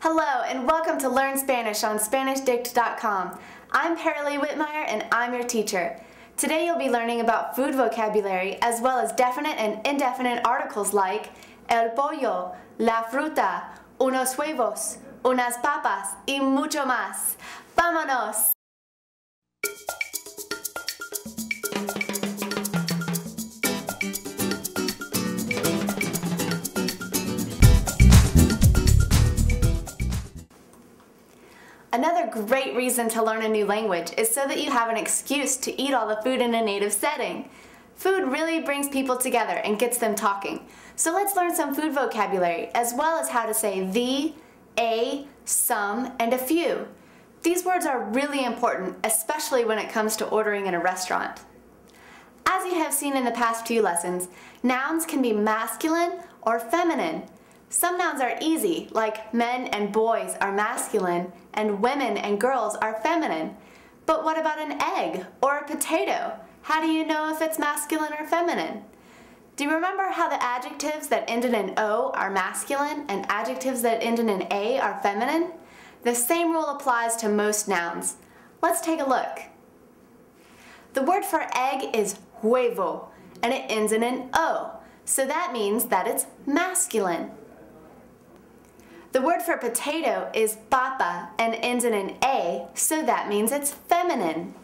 Hello and welcome to Learn Spanish on SpanishDict.com. I'm Paralee Whitmire and I'm your teacher. Today you'll be learning about food vocabulary as well as definite and indefinite articles like el pollo, la fruta, unos huevos, unas papas y mucho más. ¡Vámonos! Another great reason to learn a new language is so that you have an excuse to eat all the food in a native setting. Food really brings people together and gets them talking. So let's learn some food vocabulary as well as how to say the, a, some, and a few. These words are really important, especially when it comes to ordering in a restaurant. As you have seen in the past few lessons, nouns can be masculine or feminine. Some nouns are easy, like men and boys are masculine, and women and girls are feminine. But what about an egg or a potato? How do you know if it's masculine or feminine? Do you remember how the adjectives that end in an O are masculine and adjectives that end in an A are feminine? The same rule applies to most nouns. Let's take a look. The word for egg is huevo, and it ends in an O, so that means that it's masculine. The word for potato is papa and ends in an A, so that means it's feminine.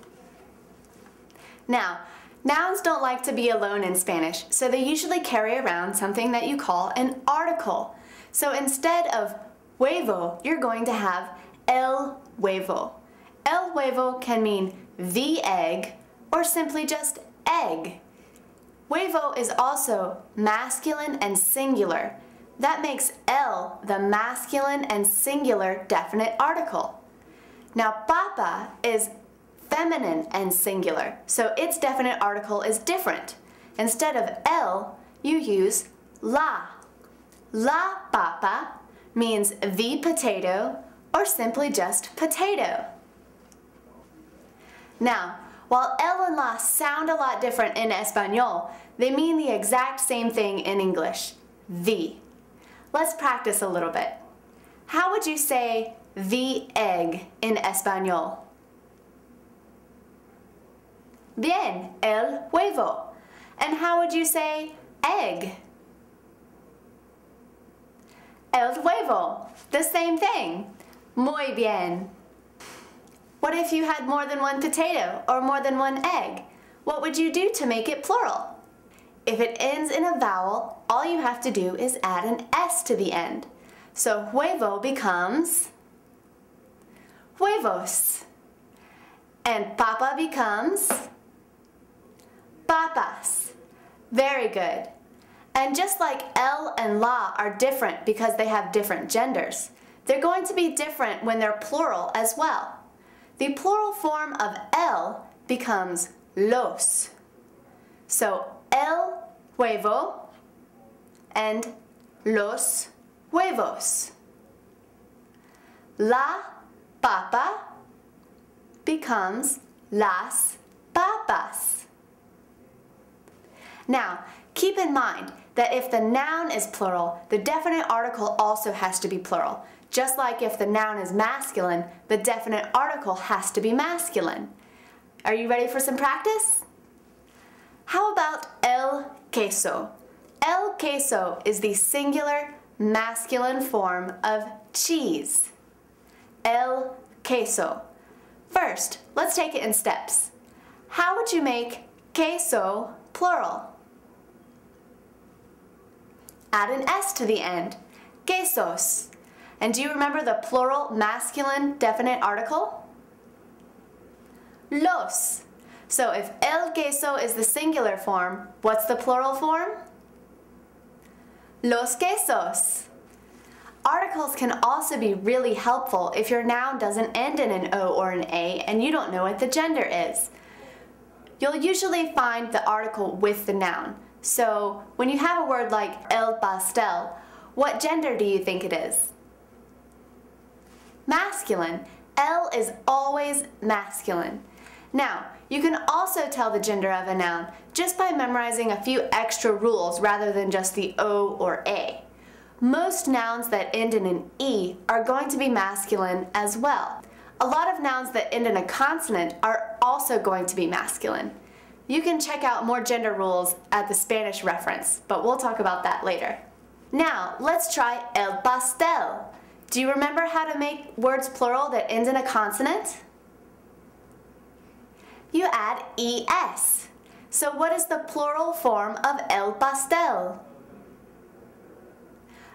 Now, nouns don't like to be alone in Spanish, so they usually carry around something that you call an article. So instead of huevo, you're going to have el huevo. El huevo can mean the egg or simply just egg. Huevo is also masculine and singular. That makes el the masculine and singular definite article. Now papa is feminine and singular, so its definite article is different. Instead of el, you use la. La papa means the potato or simply just potato. Now, while el and la sound a lot different in Espanol, they mean the exact same thing in English, the. Let's practice a little bit. How would you say the egg in Espanol? Bien, el huevo. And how would you say egg? El huevo. The same thing. Muy bien. What if you had more than one potato or more than one egg? What would you do to make it plural? If it ends in a vowel, all you have to do is add an S to the end. So huevo becomes huevos. And papa becomes papas. Very good. And just like el and la are different because they have different genders, they're going to be different when they're plural as well. The plural form of el becomes los. So el huevo and los huevos. La papa becomes las papas. Now, keep in mind that if the noun is plural, the definite article also has to be plural. Just like if the noun is masculine, the definite article has to be masculine. Are you ready for some practice? How about el queso? El queso is the singular masculine form of cheese. El queso. First, let's take it in steps. How would you make queso plural? Add an S to the end. Quesos. And do you remember the plural masculine definite article? Los. So if el queso is the singular form, what's the plural form? Los quesos. Articles can also be really helpful if your noun doesn't end in an O or an A and you don't know what the gender is. You'll usually find the article with the noun. So when you have a word like el pastel, what gender do you think it is? Masculine. El is always masculine. Now, you can also tell the gender of a noun just by memorizing a few extra rules rather than just the O or A. Most nouns that end in an E are going to be masculine as well. A lot of nouns that end in a consonant are also going to be masculine. You can check out more gender rules at the Spanish reference, but we'll talk about that later. Now, let's try el pastel. Do you remember how to make words plural that end in a consonant? You add es. So what is the plural form of el pastel?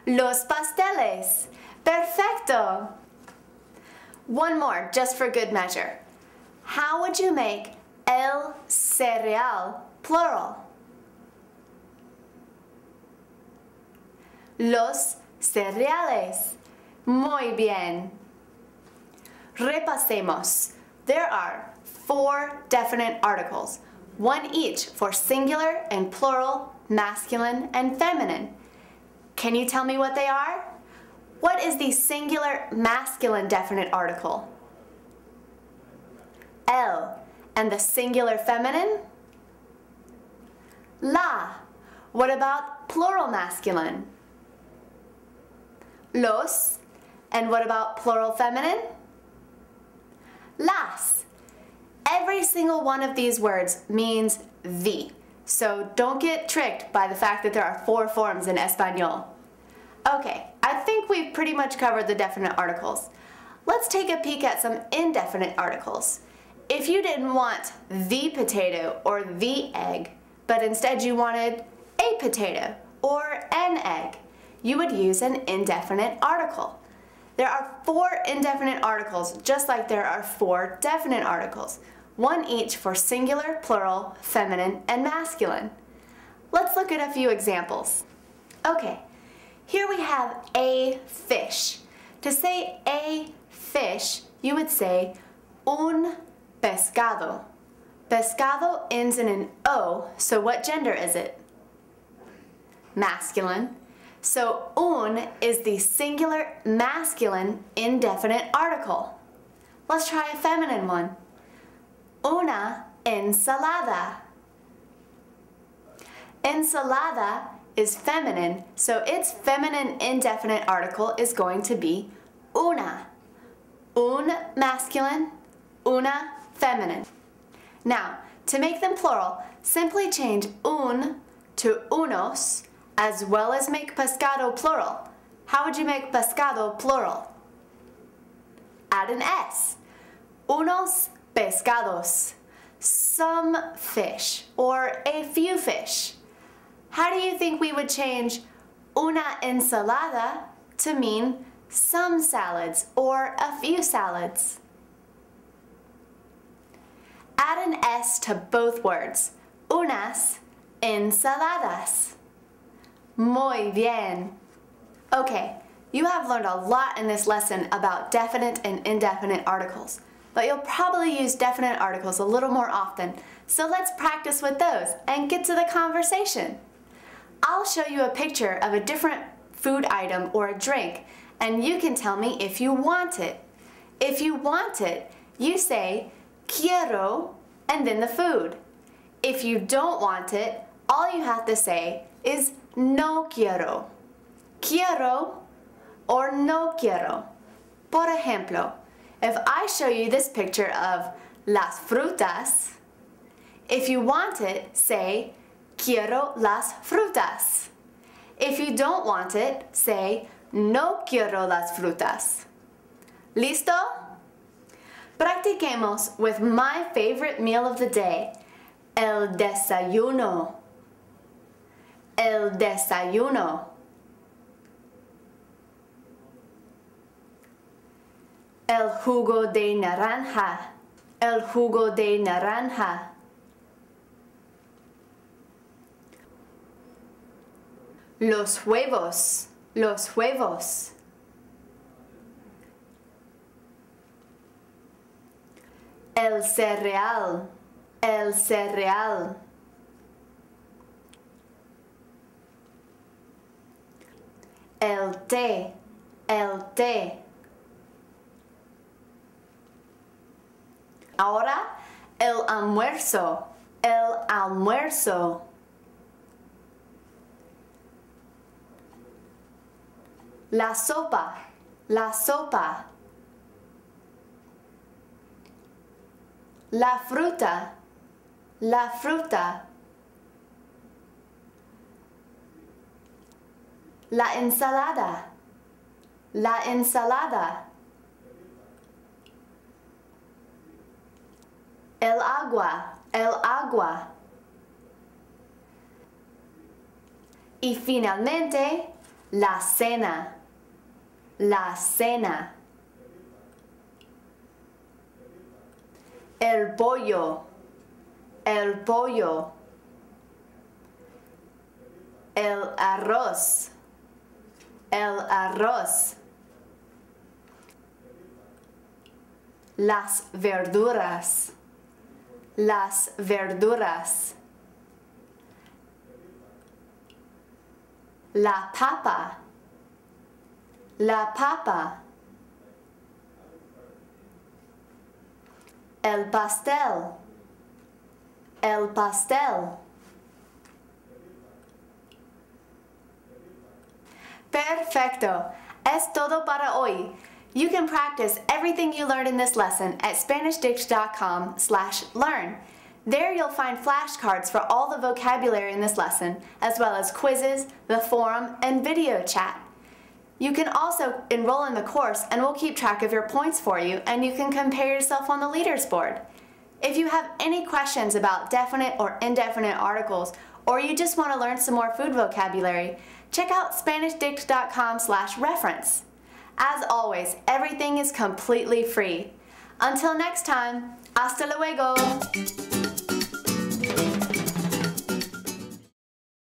Los pasteles. Perfecto. One more, just for good measure. How would you make el cereal plural? Los cereales. Muy bien. Repasemos. There are 4 definite articles, one each for singular and plural, masculine and feminine. Can you tell me what they are? What is the singular masculine definite article? El. And the singular feminine? La. What about plural masculine? Los. And what about plural feminine? Las. Every single one of these words means the. So don't get tricked by the fact that there are 4 forms in Espanol. Okay, I think we've pretty much covered the definite articles. Let's take a peek at some indefinite articles. If you didn't want the potato or the egg, but instead you wanted a potato or an egg, you would use an indefinite article. There are 4 indefinite articles, just like there are 4 definite articles, one each for singular, plural, feminine, and masculine. Let's look at a few examples. Okay, here we have a fish. To say a fish, you would say un pescado. Pescado ends in an O, so what gender is it? Masculine. So un is the singular masculine indefinite article. Let's try a feminine one. Una ensalada. Ensalada is feminine, so its feminine indefinite article is going to be una. Un masculine, una feminine. Now, to make them plural, simply change un to unos, as well as make pescado plural. How would you make pescado plural? Add an S. Unos pescados. Some fish, or a few fish. How do you think we would change una ensalada to mean some salads or a few salads? Add an S to both words. Unas ensaladas. Muy bien. Okay, you have learned a lot in this lesson about definite and indefinite articles, but you'll probably use definite articles a little more often, so let's practice with those and get to the conversation. I'll show you a picture of a different food item or a drink, and you can tell me if you want it. If you want it, you say quiero and then the food. If you don't want it, all you have to say is no quiero. Quiero or no quiero. Por ejemplo, if I show you this picture of las frutas, if you want it, say quiero las frutas. If you don't want it, say no quiero las frutas. ¿Listo? Practiquemos with my favorite meal of the day, el desayuno. El desayuno. El jugo de naranja. El jugo de naranja. Los huevos. Los huevos. El cereal. El cereal. El té. El té. Ahora, el almuerzo. El almuerzo. La sopa, la sopa. La fruta, la fruta. La ensalada, la ensalada. El agua, el agua. Y finalmente, la cena, la cena. El pollo, el pollo. El arroz, el arroz. Las verduras, las verduras. La papa, la papa. El pastel, el pastel. Perfecto. Es todo para hoy. You can practice everything you learned in this lesson at SpanishDict.com/learn. There you'll find flashcards for all the vocabulary in this lesson, as well as quizzes, the forum, and video chat. You can also enroll in the course and we'll keep track of your points for you, and you can compare yourself on the leaders board. If you have any questions about definite or indefinite articles, or you just want to learn some more food vocabulary, check out SpanishDict.com/reference. As always, everything is completely free. Until next time, hasta luego!